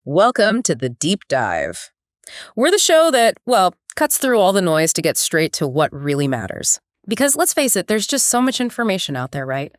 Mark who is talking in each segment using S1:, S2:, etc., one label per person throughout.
S1: Welcome to the Deep Dive. We're the show that, cuts through all the noise to get straight to what really matters. Because let's face it, there's just so much information out there, right?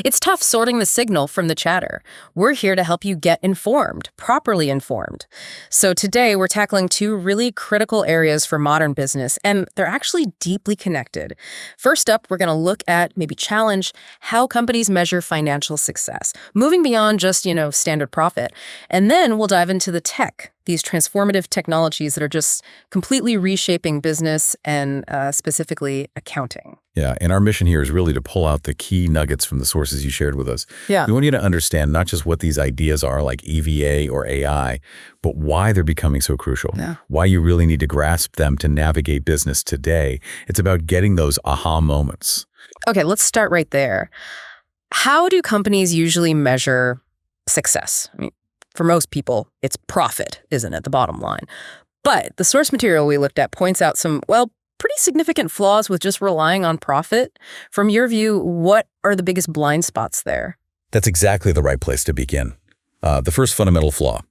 S1: It's tough sorting the signal from the chatter. We're here to help you get informed, properly informed. So today we're tackling two really critical areas for modern business, and they're actually deeply connected. First up, we're going to look at, maybe challenge, how companies measure financial success, moving beyond just, standard profit. And then we'll dive into the tech, these transformative technologies that are just completely reshaping business and specifically accounting.
S2: Yeah, and our mission here is really to pull out the key nuggets from the sources you shared with us.
S1: Yeah.
S2: We want you to understand not just what these ideas are like EVA or AI, but why they're becoming so crucial, why you really need to grasp them to navigate business today. It's about getting those aha moments.
S1: Okay, let's start right there. How do companies usually measure success? I mean, for most people, it's profit, isn't it, the bottom line? But the source material we looked at points out some, pretty significant flaws with just relying on profit. From your view, what are the biggest blind spots there?
S2: That's exactly the right place to begin. The first fundamental flaw.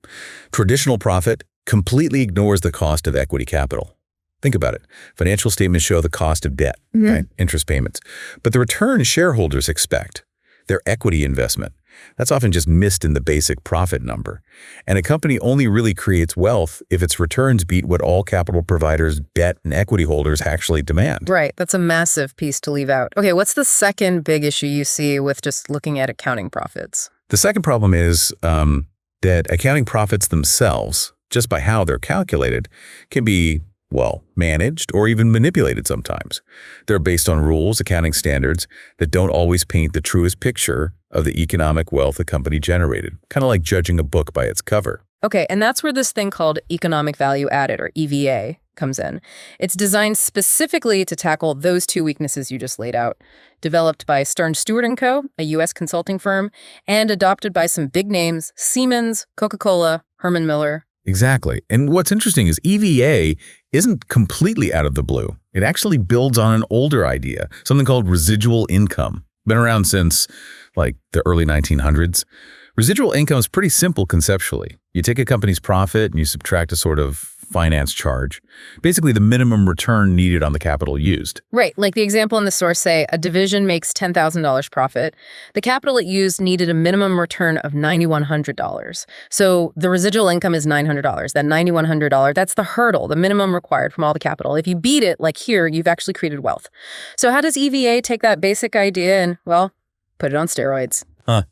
S2: Traditional profit completely ignores the cost of equity capital. Think about it. Financial statements show the cost of debt, right? Interest payments. But the return shareholders expect, their equity investment, that's often just missed in the basic profit number. And a company only really creates wealth if its returns beat what all capital providers, debt, and equity holders actually demand.
S1: Right. That's a massive piece to leave out. Okay, what's the second big issue you see with just looking at accounting profits?
S2: The second problem is that accounting profits themselves, just by how they're calculated, can be managed or even manipulated sometimes. They're based on rules, accounting standards that don't always paint the truest picture of the economic wealth a company generated, kind of like judging a book by its cover.
S1: Okay, and that's where this thing called economic value added, or EVA, comes in. It's designed specifically to tackle those two weaknesses you just laid out. Developed by Stern Stewart & Co., a U.S. consulting firm, and adopted by some big names, Siemens, Coca-Cola, Herman Miller.
S2: Exactly. And what's interesting is EVA isn't completely out of the blue. It actually builds on an older idea, something called residual income. Been around since the early 1900s. Residual income is pretty simple conceptually. You take a company's profit and you subtract a sort of finance charge, basically the minimum return needed on the capital used.
S1: Right, like the example in the source say, a division makes $10,000 profit. The capital it used needed a minimum return of $9,100. So the residual income is $900. That $9,100, that's the hurdle, the minimum required from all the capital. If you beat it, like here, you've actually created wealth. So how does EVA take that basic idea and, put it on steroids?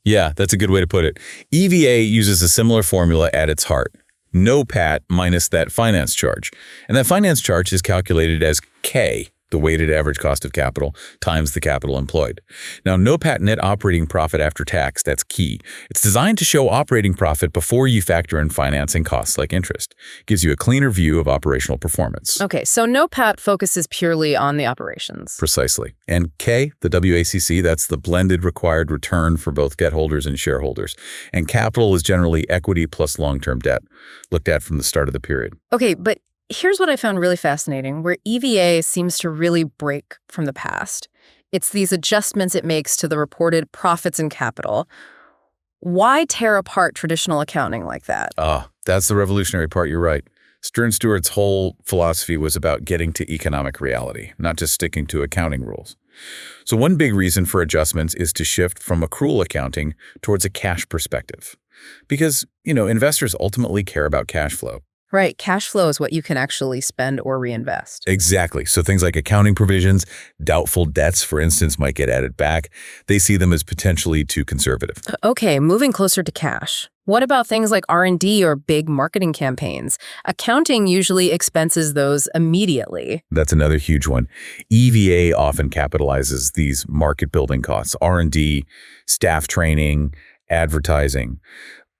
S2: Yeah, that's a good way to put it. EVA uses a similar formula at its heart. NOPAT minus that finance charge. And that finance charge is calculated as K, the weighted average cost of capital, times the capital employed. Now, NOPAT net operating profit after tax, that's key. It's designed to show operating profit before you factor in financing costs like interest. It gives you a cleaner view of operational performance.
S1: Okay, so NOPAT focuses purely on the operations.
S2: Precisely. And K, the WACC, that's the blended required return for both debt holders and shareholders. And capital is generally equity plus long-term debt, looked at from the start of the period.
S1: Okay, but here's what I found really fascinating, where EVA seems to really break from the past. It's these adjustments it makes to the reported profits and capital. Why tear apart traditional accounting like that?
S2: That's the revolutionary part, you're right. Stern Stewart's whole philosophy was about getting to economic reality, not just sticking to accounting rules. So one big reason for adjustments is to shift from accrual accounting towards a cash perspective. Because, investors ultimately care about cash flow.
S1: Right. Cash flow is what you can actually spend or reinvest.
S2: Exactly. So things like accounting provisions, doubtful debts, for instance, might get added back. They see them as potentially too conservative.
S1: Okay, moving closer to cash. What about things like R&D or big marketing campaigns? Accounting usually expenses those immediately.
S2: That's another huge one. EVA often capitalizes these market-building costs, R&D, staff training, advertising.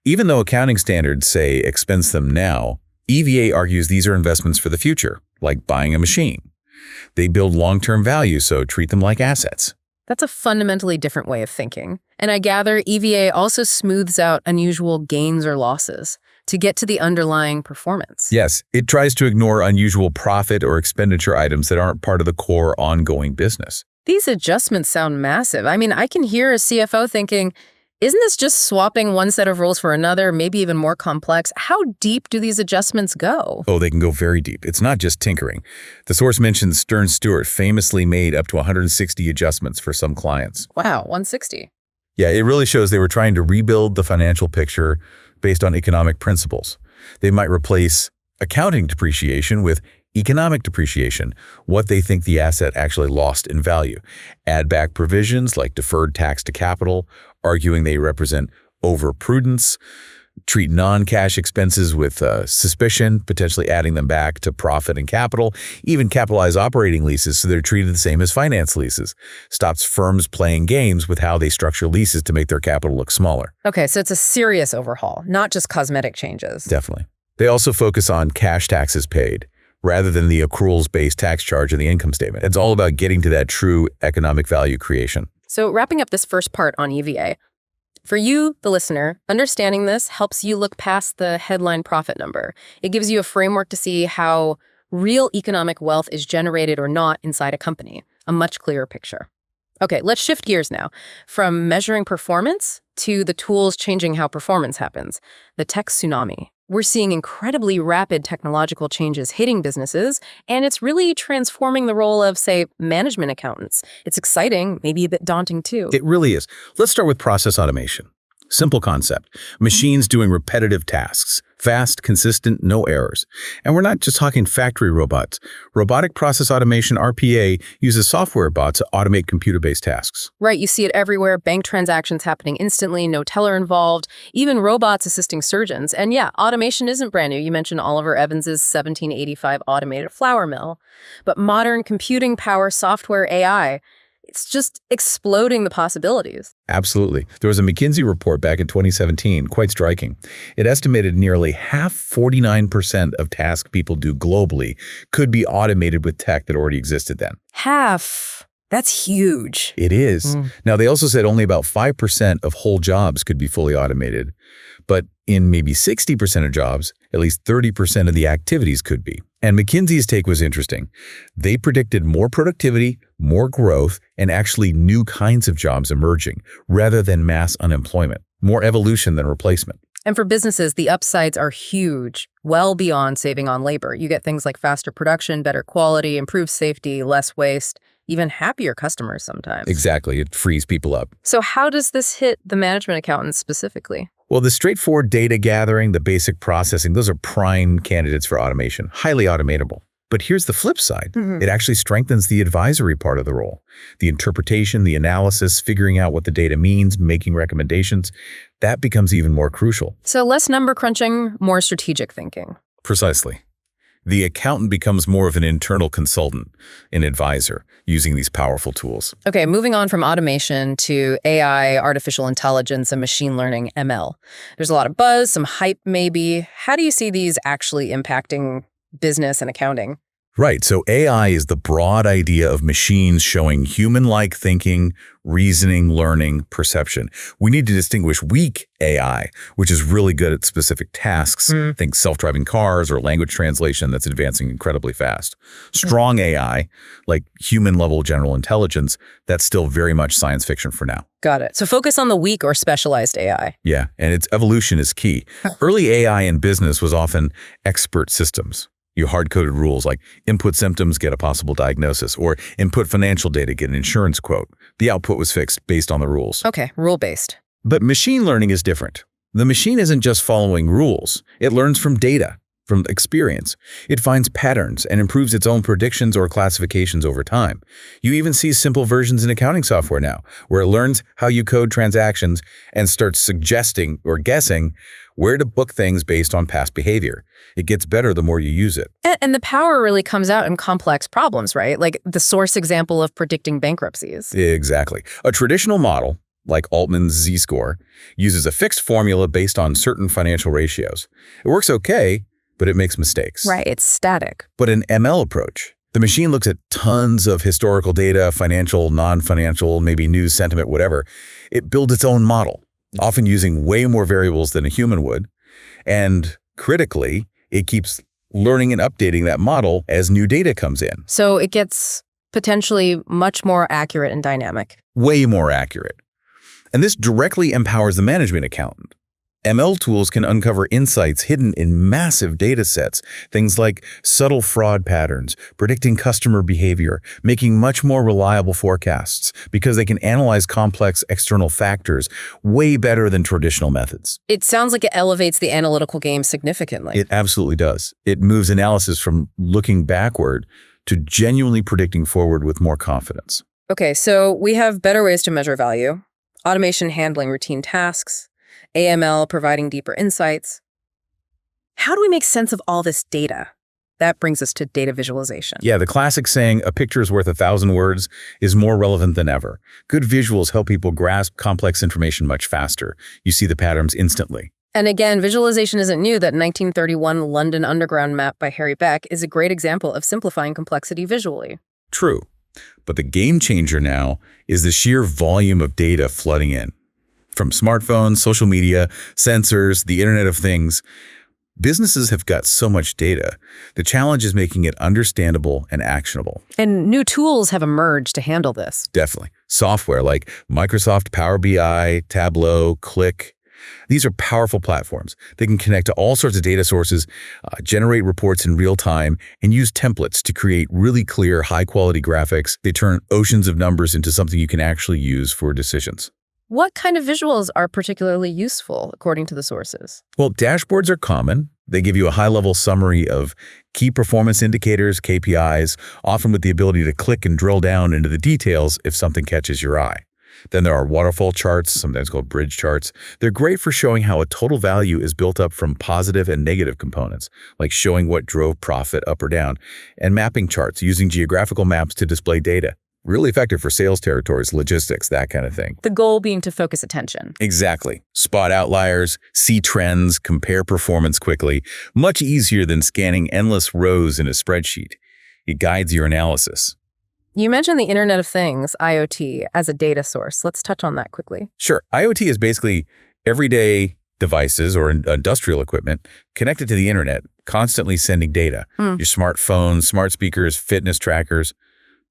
S2: Even though accounting standards say expense them now, EVA argues these are investments for the future, like buying a machine. They build long-term value, so treat them like assets.
S1: That's a fundamentally different way of thinking. And I gather EVA also smooths out unusual gains or losses to get to the underlying performance.
S2: Yes, it tries to ignore unusual profit or expenditure items that aren't part of the core ongoing business.
S1: These adjustments sound massive. I mean, I can hear a CFO thinking, Isn't this just swapping one set of rules for another, maybe even more complex? How deep do these adjustments go?
S2: Oh, they can go very deep. It's not just tinkering. The source mentions Stern Stewart famously made up to 160 adjustments for some clients.
S1: Wow, 160.
S2: Yeah, it really shows they were trying to rebuild the financial picture based on economic principles. They might replace accounting depreciation with economic depreciation, what they think the asset actually lost in value. Add back provisions like deferred tax to capital, arguing they represent overprudence. Treat non-cash expenses with suspicion, potentially adding them back to profit and capital. Even capitalize operating leases so they're treated the same as finance leases. Stops firms playing games with how they structure leases to make their capital look smaller.
S1: Okay, so it's a serious overhaul, not just cosmetic changes.
S2: Definitely. They also focus on cash taxes paid, rather than the accruals-based tax charge in the income statement. It's all about getting to that true economic value creation.
S1: So wrapping up this first part on EVA, for you, the listener, understanding this helps you look past the headline profit number. It gives you a framework to see how real economic wealth is generated or not inside a company, a much clearer picture. Okay, let's shift gears now from measuring performance to the tools changing how performance happens, the tech tsunami. We're seeing incredibly rapid technological changes hitting businesses, and it's really transforming the role of, say, management accountants. It's exciting, maybe a bit daunting too.
S2: It really is. Let's start with process automation. Simple concept. Machines doing repetitive tasks. Fast, consistent, no errors. And we're not just talking factory robots. Robotic process automation, RPA, uses software bots to automate computer-based tasks.
S1: Right, you see it everywhere. Bank transactions happening instantly, no teller involved, even robots assisting surgeons. And yeah, automation isn't brand new. You mentioned Oliver Evans's 1785 automated flour mill. But modern computing power, software, AI, it's just exploding the possibilities.
S2: Absolutely. There was a McKinsey report back in 2017, quite striking. It estimated nearly 49% of tasks people do globally could be automated with tech that already existed then.
S1: Half. That's huge.
S2: It is. Now, they also said only about 5% of whole jobs could be fully automated. But in maybe 60% of jobs, at least 30% of the activities could be. And McKinsey's take was interesting. They predicted more productivity, more growth, and actually new kinds of jobs emerging, rather than mass unemployment. More evolution than replacement.
S1: And for businesses, the upsides are huge, well beyond saving on labor. You get things like faster production, better quality, improved safety, less waste, even happier customers sometimes.
S2: Exactly. It frees people up.
S1: So how does this hit the management accountants specifically?
S2: Well, the straightforward data gathering, the basic processing, those are prime candidates for automation, highly automatable. But here's the flip side. It actually strengthens the advisory part of the role. The interpretation, the analysis, figuring out what the data means, making recommendations, that becomes even more crucial.
S1: So less number crunching, more strategic thinking.
S2: Precisely. The accountant becomes more of an internal consultant, an advisor, using these powerful tools.
S1: Okay, moving on from automation to AI, artificial intelligence, and machine learning, ML. There's a lot of buzz, some hype maybe. How do you see these actually impacting business and accounting?
S2: Right, so AI is the broad idea of machines showing human-like thinking, reasoning, learning, perception. We need to distinguish weak AI, which is really good at specific tasks, think self-driving cars or language translation that's advancing incredibly fast. Strong AI, like human-level general intelligence, that's still very much science fiction for now.
S1: Got it. So focus on the weak or specialized AI.
S2: Yeah, and its evolution is key. Early AI in business was often expert systems. You hard-coded rules like input symptoms, get a possible diagnosis, or input financial data, get an insurance quote. The output was fixed based on the rules.
S1: Okay, rule-based.
S2: But machine learning is different. The machine isn't just following rules. It learns from data, from experience. It finds patterns and improves its own predictions or classifications over time. You even see simple versions in accounting software now, where it learns how you code transactions and starts suggesting or guessing where to book things based on past behavior. It gets better the more you use it.
S1: And the power really comes out in complex problems, right? Like the source example of predicting bankruptcies.
S2: Exactly. A traditional model, like Altman's Z-score, uses a fixed formula based on certain financial ratios. It works okay, but it makes mistakes.
S1: Right, it's static.
S2: But an ML approach, the machine looks at tons of historical data, financial, non-financial, maybe news, sentiment, whatever. It builds its own model, often using way more variables than a human would. And critically, it keeps learning and updating that model as new data comes in.
S1: So it gets potentially much more accurate and dynamic.
S2: Way more accurate. And this directly empowers the management accountant. ML tools can uncover insights hidden in massive data sets, things like subtle fraud patterns, predicting customer behavior, making much more reliable forecasts because they can analyze complex external factors way better than traditional methods.
S1: It sounds like it elevates the analytical game significantly.
S2: It absolutely does. It moves analysis from looking backward to genuinely predicting forward with more confidence.
S1: Okay, so we have better ways to measure value, automation handling routine tasks, AML providing deeper insights. How do we make sense of all this data? That brings us to data visualization.
S2: Yeah, the classic saying, a picture is worth 1,000 words, is more relevant than ever. Good visuals help people grasp complex information much faster. You see the patterns instantly.
S1: And again, visualization isn't new. That 1931 London Underground map by Harry Beck is a great example of simplifying complexity visually.
S2: True. But the game changer now is the sheer volume of data flooding in. From smartphones, social media, sensors, the Internet of Things, businesses have got so much data. The challenge is making it understandable and actionable.
S1: And new tools have emerged to handle this.
S2: Definitely. Software like Microsoft Power BI, Tableau, Click. These are powerful platforms. They can connect to all sorts of data sources, generate reports in real time, and use templates to create really clear, high-quality graphics. They turn oceans of numbers into something you can actually use for decisions.
S1: What kind of visuals are particularly useful, according to the sources?
S2: Well, dashboards are common. They give you a high-level summary of key performance indicators, KPIs, often with the ability to click and drill down into the details if something catches your eye. Then there are waterfall charts, sometimes called bridge charts. They're great for showing how a total value is built up from positive and negative components, like showing what drove profit up or down, and mapping charts using geographical maps to display data. Really effective for sales territories, logistics, that kind of thing.
S1: The goal being to focus attention.
S2: Exactly. Spot outliers, see trends, compare performance quickly. Much easier than scanning endless rows in a spreadsheet. It guides your analysis.
S1: You mentioned the Internet of Things, IoT, as a data source. Let's touch on that quickly.
S2: Sure. IoT is basically everyday devices or industrial equipment connected to the internet, constantly sending data. Your smartphones, smart speakers, fitness trackers,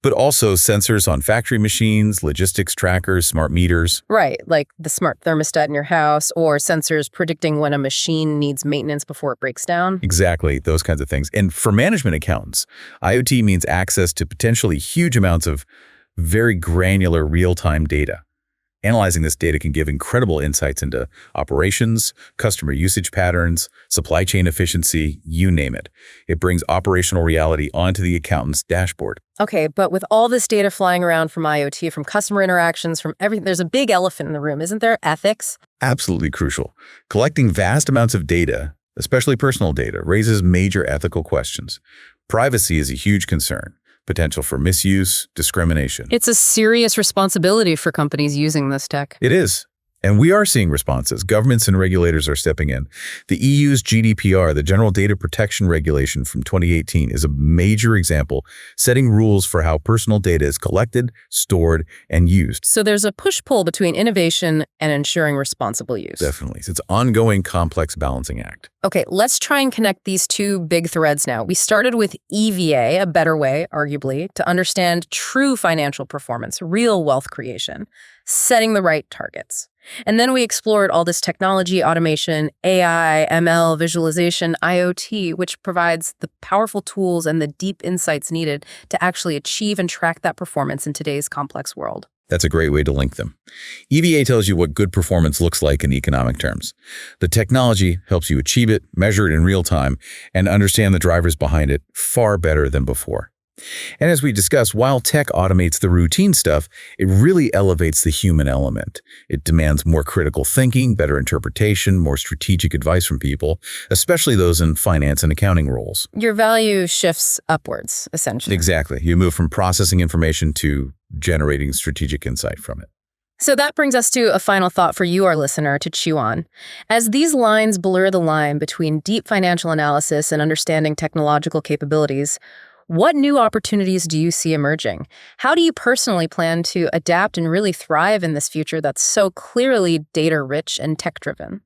S2: but also sensors on factory machines, logistics trackers, smart meters.
S1: Right, like the smart thermostat in your house or sensors predicting when a machine needs maintenance before it breaks down.
S2: Exactly, those kinds of things. And for management accountants, IoT means access to potentially huge amounts of very granular real-time data. Analyzing this data can give incredible insights into operations, customer usage patterns, supply chain efficiency, you name it. It brings operational reality onto the accountant's dashboard.
S1: Okay, but with all this data flying around from IoT, from customer interactions, from everything, there's a big elephant in the room, isn't there? Ethics?
S2: Absolutely crucial. Collecting vast amounts of data, especially personal data, raises major ethical questions. Privacy is a huge concern. Potential for misuse, discrimination.
S1: It's a serious responsibility for companies using this tech.
S2: It is. And we are seeing responses. Governments and regulators are stepping in. The EU's GDPR, the General Data Protection Regulation from 2018, is a major example, setting rules for how personal data is collected, stored, and used.
S1: So there's a push-pull between innovation and ensuring responsible use.
S2: Definitely. It's an ongoing, complex balancing act.
S1: Okay, let's try and connect these two big threads now. We started with EVA, a better way, arguably, to understand true financial performance, real wealth creation, setting the right targets. And then we explored all this technology, automation, AI, ML, visualization, IoT, which provides the powerful tools and the deep insights needed to actually achieve and track that performance in today's complex world.
S2: That's a great way to link them. EVA tells you what good performance looks like in economic terms. The technology helps you achieve it, measure it in real time, and understand the drivers behind it far better than before. And as we discussed, while tech automates the routine stuff, it really elevates the human element. It demands more critical thinking, better interpretation, more strategic advice from people, especially those in finance and accounting roles.
S1: Your value shifts upwards, essentially.
S2: Exactly. You move from processing information to generating strategic insight from it.
S1: So that brings us to a final thought for you, our listener, to chew on. As these lines blur the line between deep financial analysis and understanding technological capabilities, what new opportunities do you see emerging? How do you personally plan to adapt and really thrive in this future that's so clearly data-rich and tech-driven?